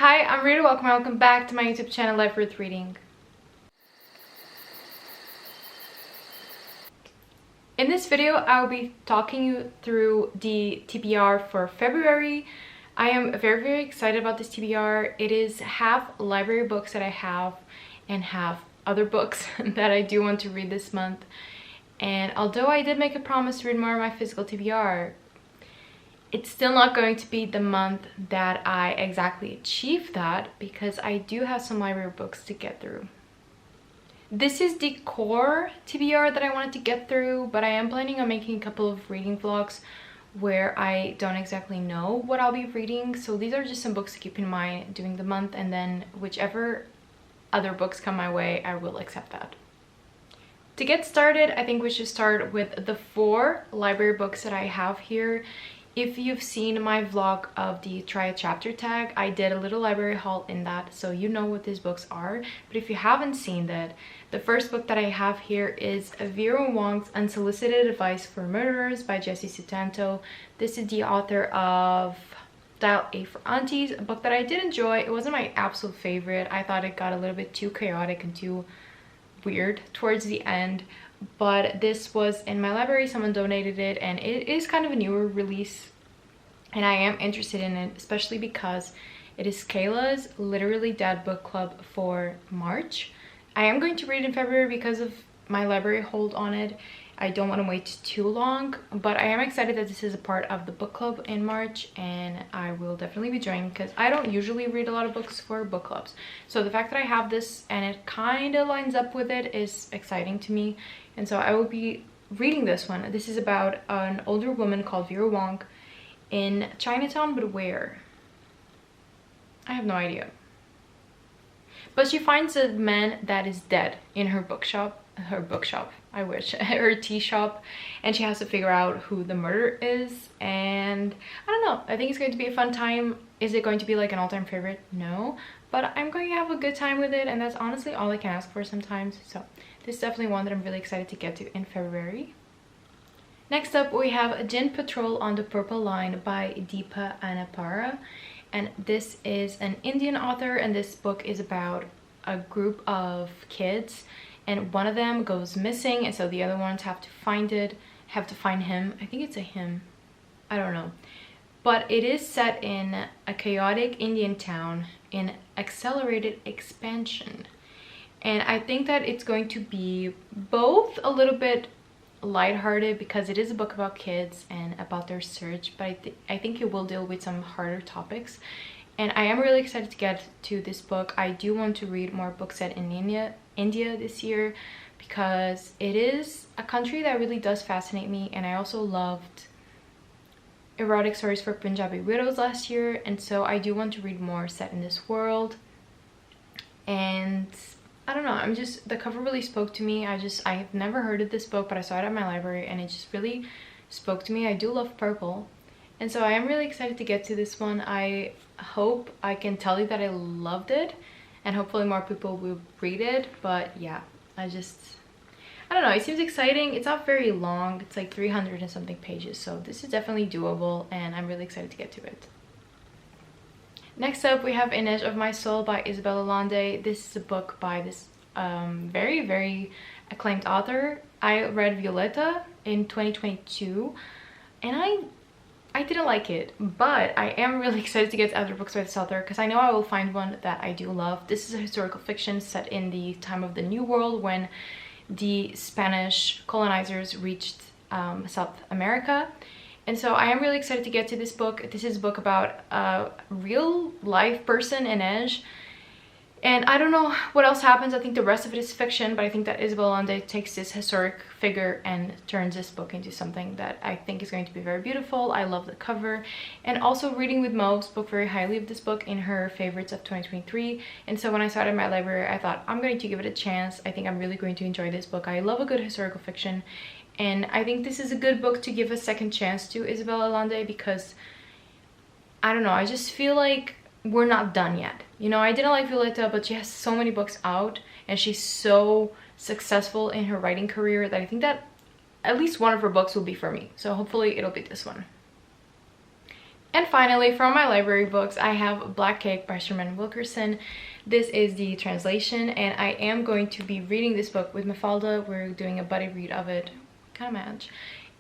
Hi, I'm Rita. Welcome back to my YouTube channel, Life Worth Reading. In this video, I'll be talking you through the TBR for February. I am very excited about this TBR. It is half library books that I have and half other books that I do want to read this month. And although I did make a promise to read more of my physical TBR, it's still not going to be the month that I exactly achieve that because I do have some library books to get through. This is the core TBR that I wanted to get through, but I am planning on making a couple of reading vlogs where I don't exactly know what I'll be reading. So these are just some books to keep in mind during the month, and then whichever other books come my way, I will accept that. To get started, I think we should start with the 4 library books that I have here. If you've seen my vlog of the Try a Chapter tag, I did a little library haul in that, so you know what these books are. But if you haven't seen that, the first book that I have here is Vera Wong's Unsolicited Advice for Murderers by Jessie Sutanto. This is the author of Dial A for Aunties, a book that I did enjoy. It wasn't my absolute favorite. I thought it got a little bit too chaotic and too weird towards the end, but this was in my library. Someone donated it, and it is kind of a newer release, and I am interested in it, especially because it is Kayla's Literally Dead book club for March. I am going to read in February because of my library hold on it. I don't want to wait too long, but I am excited that this is a part of the book club in March, and I will definitely be joining because I don't usually read a lot of books for book clubs. So the fact that I have this and it kind of lines up with it is exciting to me, and so I will be reading this one. This is about an older woman called Vera Wong in Chinatown, but where? I have no idea. But she finds a man that is dead in her bookshop. I wish. Her tea shop, and she has to figure out who the murderer is. And I don't know, I think it's going to be a fun time. Is it going to be like an all-time favorite? No, but I'm going to have a good time with it, and that's honestly all I can ask for sometimes. So this is definitely one that I'm really excited to get to in February. Next up, we have Gin Patrol on the Purple Line by Deepa Anapara, and this is an Indian author, and this book is about a group of kids, and one of them goes missing, and so the other ones have to find him. I think it's a him, I don't know, but it is set in a chaotic Indian town in accelerated expansion, and I think that it's going to be both a little bit lighthearted because it is a book about kids and about their search, but I think it will deal with some harder topics, and I am really excited to get to this book. I do want to read more books set in India this year because it is a country that really does fascinate me, and I also loved erotic stories for Punjabi widows last year, and so I do want to read more set in this world. And I don't know, the cover really spoke to me. I have never heard of this book, but I saw it at my library and it just really spoke to me. I do love purple, and so I am really excited to get to this one. I hope I can tell you that I loved it, and hopefully more people will read it. But yeah, I don't know, it seems exciting. It's not very long, it's like 300 and something pages, so this is definitely doable, and I'm really excited to get to it. Next up, we have Inej of My Soul by Isabel Allende. This is a book by this very acclaimed author. I read Violeta in 2022, and I didn't like it, but I am really excited to get other books by this author because I know I will find one that I do love. This is a historical fiction set in the time of the New World when the Spanish colonizers reached South America. And so I am really excited to get to this book. This is a book about a real life person, Inej. And I don't know what else happens. I think the rest of it is fiction, but I think that Isabel Allende takes this historic figure and turns this book into something that I think is going to be very beautiful. I love the cover. And also Reading with Mo spoke very highly of this book in her favorites of 2023. And so when I saw it in my library, I thought, I'm going to give it a chance. I think I'm really going to enjoy this book. I love a good historical fiction. And I think this is a good book to give a second chance to Isabel Allende because, I don't know, I just feel like we're not done yet. You know, I didn't like Violeta, but she has so many books out and she's so successful in her writing career that I think that at least one of her books will be for me. So hopefully it'll be this one. And finally, from my library books, I have Black Cake by Sherman Wilkerson. This is the translation, and I am going to be reading this book with Mafalda. We're doing a buddy read of it, kind of match,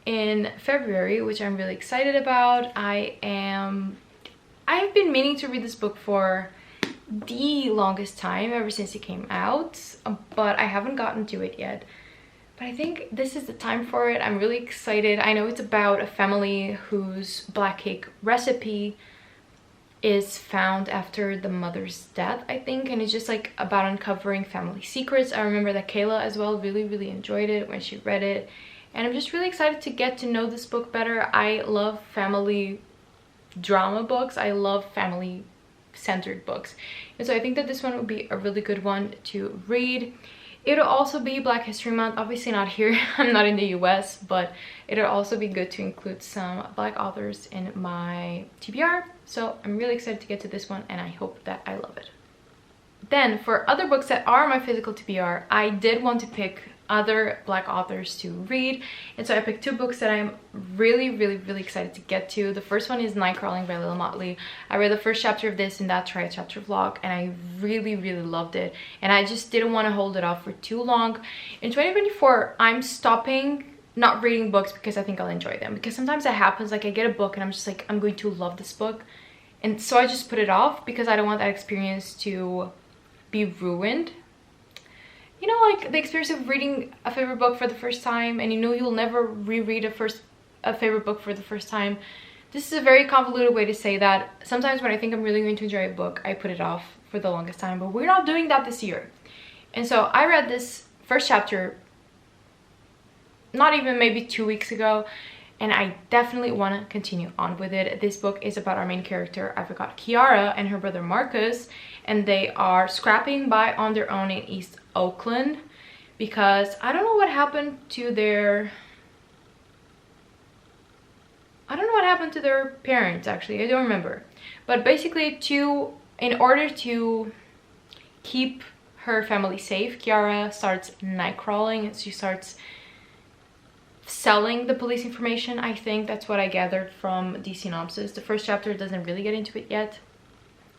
in February, which I'm really excited about. I've been meaning to read this book for the longest time, ever since it came out, but I haven't gotten to it yet. But I think this is the time for it. I'm really excited. I know it's about a family whose black cake recipe is found after the mother's death, I think, and it's just like about uncovering family secrets. I remember that Kayla as well really enjoyed it when she read it, and I'm just really excited to get to know this book better. I love family drama books. I love family centered books, and so I think that this one would be a really good one to read. It'll also be Black History Month, obviously not here. I'm not in the US, but it'll also be good to include some Black authors in my TBR. So I'm really excited to get to this one, and I hope that I love it. Then for other books that are my physical TBR, I did want to pick other Black authors to read, and so I picked two books that I'm really excited to get to. The first one is Night Crawling by Lila Motley. I read the first chapter of this in that Try a Chapter vlog, and I really loved it, and I just didn't want to hold it off for too long. In 2024, I'm stopping not reading books because I think I'll enjoy them, because sometimes that happens. Like, I get a book and I'm just like, I'm going to love this book, and so I just put it off because I don't want that experience to be ruined. You know, like the experience of reading a favorite book for the first time, and you know you'll never reread a favorite book for the first time. This is a very convoluted way to say that. Sometimes when I think I'm really going to enjoy a book, I put it off for the longest time, but we're not doing that this year. And so I read this first chapter not even maybe 2 weeks ago, and I definitely want to continue on with it. This book is about our main character, I forgot, Kiara, and her brother Marcus, and they are scrapping by on their own in East Oakland because I don't know what happened to their parents, actually. I don't remember, but basically in order to keep her family safe, Kiara starts night crawling, and she starts selling the police information. I think that's what I gathered from the synopsis. The first chapter doesn't really get into it yet,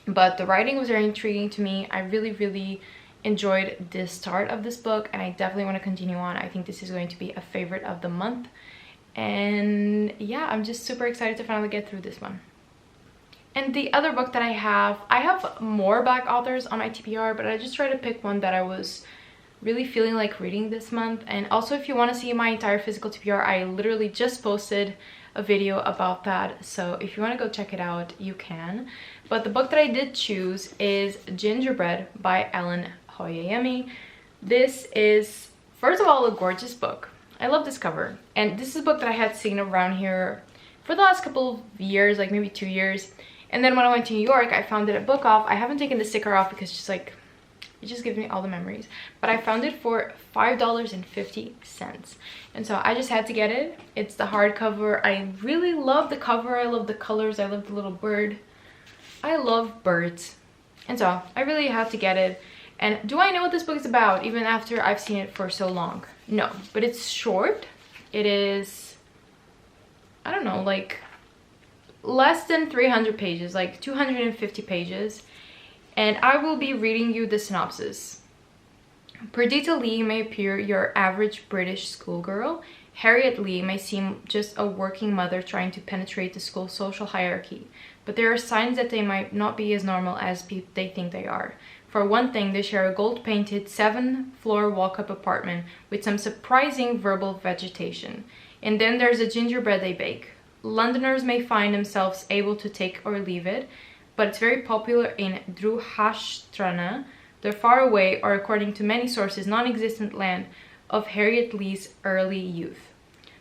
but the writing was very intriguing to me. I really enjoyed the start of this book, and I definitely want to continue on. I think this is going to be a favorite of the month, and yeah, I'm just super excited to finally get through this one. And the other book that I have more Black authors on my TBR, but I just tried to pick one that I was really feeling like reading this month. And also, if you want to see my entire physical TBR, I literally just posted a video about that, so if you want to go check it out, you can. But the book that I did choose is Gingerbread by Ellen Hoyayemi. This is, first of all, a gorgeous book. I love this cover, and this is a book that I had seen around here for the last couple of years, like maybe 2 years. And then when I went to New York, I found it at Book Off. I haven't taken the sticker off because just like, it just gives me all the memories, but I found it for $5.50, and so I just had to get it. It's the hardcover. I really love the cover. I love the colors. I love the little bird. I love birds, and so I really had to get it. And do I know what this book is about even after I've seen it for so long? No, but it's short. It is, I don't know, like less than 300 pages, like 250 pages. And I will be reading you the synopsis. Perdita Lee may appear your average British schoolgirl. Harriet Lee may seem just a working mother trying to penetrate the school's social hierarchy. But there are signs that they might not be as normal as they think they are. For one thing, they share a gold-painted 7-floor walk-up apartment with some surprising verbal vegetation. And then there's a gingerbread they bake. Londoners may find themselves able to take or leave it, but it's very popular in Druhashtrana, the faraway, or according to many sources, non-existent land of Harriet Lee's early youth.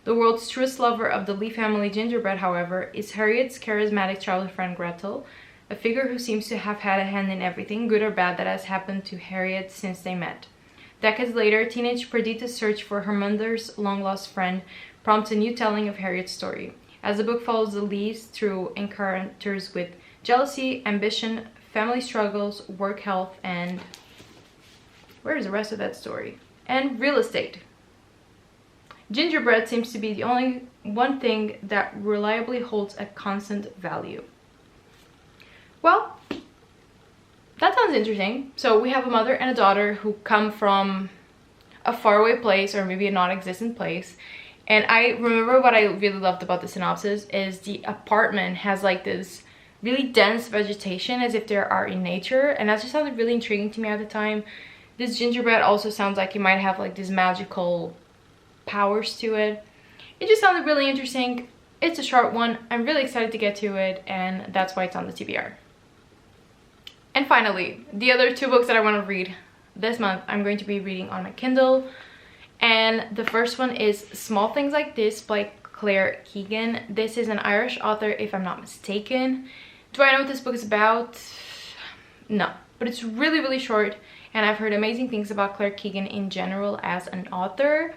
The world's truest lover of the Lee family gingerbread, however, is Harriet's charismatic childhood friend Gretel, a figure who seems to have had a hand in everything, good or bad, that has happened to Harriet since they met. Decades later, teenage Perdita's search for her mother's long-lost friend prompts a new telling of Harriet's story, as the book follows the Lees through encounters with jealousy, ambition, family struggles, work health, and where is the rest of that story? And real estate. Gingerbread seems to be the only one thing that reliably holds a constant value. Well, that sounds interesting. So we have a mother and a daughter who come from a faraway place, or maybe a non-existent place. And I remember what I really loved about the synopsis is the apartment has like this really dense vegetation as if they are in nature, and that just sounded really intriguing to me at the time. This gingerbread also sounds like it might have like these magical powers to it. It just sounded really interesting. It's a short one. I'm really excited to get to it, and that's why it's on the TBR. And finally, the other two books that I want to read this month, I'm going to be reading on my Kindle. And the first one is Small Things Like This by Claire Keegan. This is an Irish author, if I'm not mistaken. Do I know what this book is about? No, but it's really, really short, and I've heard amazing things about Claire Keegan in general as an author.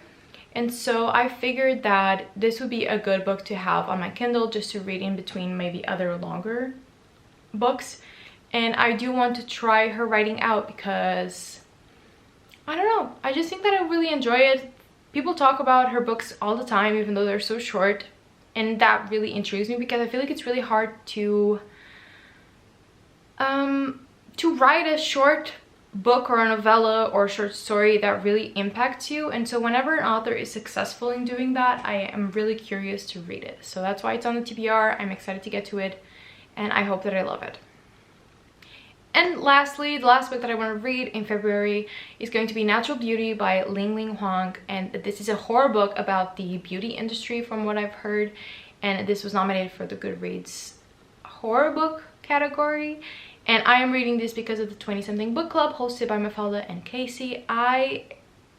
And so I figured that this would be a good book to have on my Kindle just to read in between maybe other longer books. And I do want to try her writing out because, I don't know, I just think that I really enjoy it. People talk about her books all the time, even though they're so short, and that really intrigues me because I feel like it's really hard to write a short book or a novella or a short story that really impacts you. And so whenever an author is successful in doing that, I am really curious to read it. So that's why it's on the TBR. I'm excited to get to it, and I hope that I love it. And lastly, the last book that I want to read in February is going to be Natural Beauty by Ling Huang. And this is a horror book about the beauty industry from what I've heard. And this was nominated for the Goodreads horror book category. And I am reading this because of the 20-something book club hosted by Mafalda and Casey. I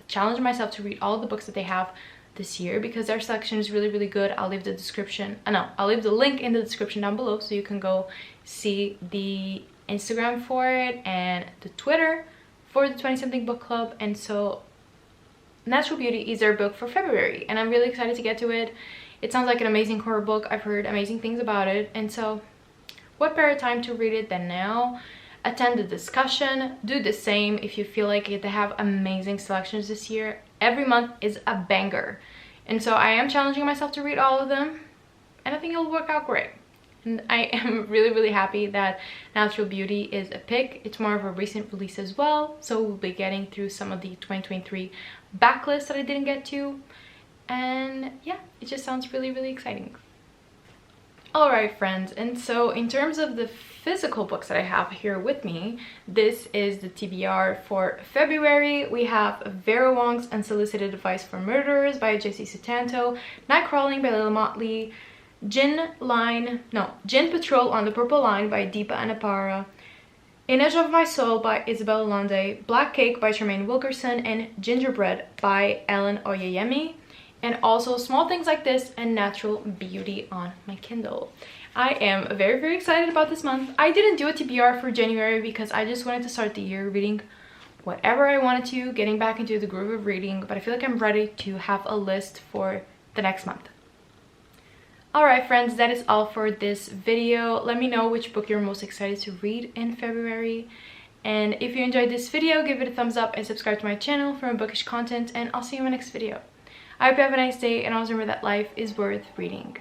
challenged myself to read all the books that they have this year because their selection is really, really good. I'll leave the I'll leave the link in the description down below so you can go see the Instagram for it and the Twitter for the 20-something book club. And so Natural Beauty is their book for February, and I'm really excited to get to it. It sounds like an amazing horror book. I've heard amazing things about it, and so what better time to read it than now? Attend the discussion. Do the same if you feel like it. They have amazing selections this year. Every month is a banger, and so I am challenging myself to read all of them, and I think it'll work out great. And I am really, really happy that Natural Beauty is a pick. It's more of a recent release as well, so we'll be getting through some of the 2023 backlist that I didn't get to. And yeah, it just sounds really, really exciting. Alright friends, and so in terms of the physical books that I have here with me, this is the TBR for February. We have Vera Wong's Unsolicited Advice for Murderers by Jessie Sutanto, Nightcrawling by Lila Motley, Gin Patrol on the Purple Line by Deepa Anapara, Image of My Soul by Isabel Allende, Black Cake by Tremaine Wilkerson, and Gingerbread by Ellen Oyeyemi. And also Small Things Like This and Natural Beauty on my Kindle. I am very, very excited about this month. I didn't do a TBR for January because I just wanted to start the year reading whatever I wanted to, getting back into the groove of reading, but I feel like I'm ready to have a list for the next month. Alright friends, that is all for this video. Let me know which book you're most excited to read in February. And if you enjoyed this video, give it a thumbs up and subscribe to my channel for more bookish content, and I'll see you in my next video. I hope you have a nice day, and always remember that life is worth reading.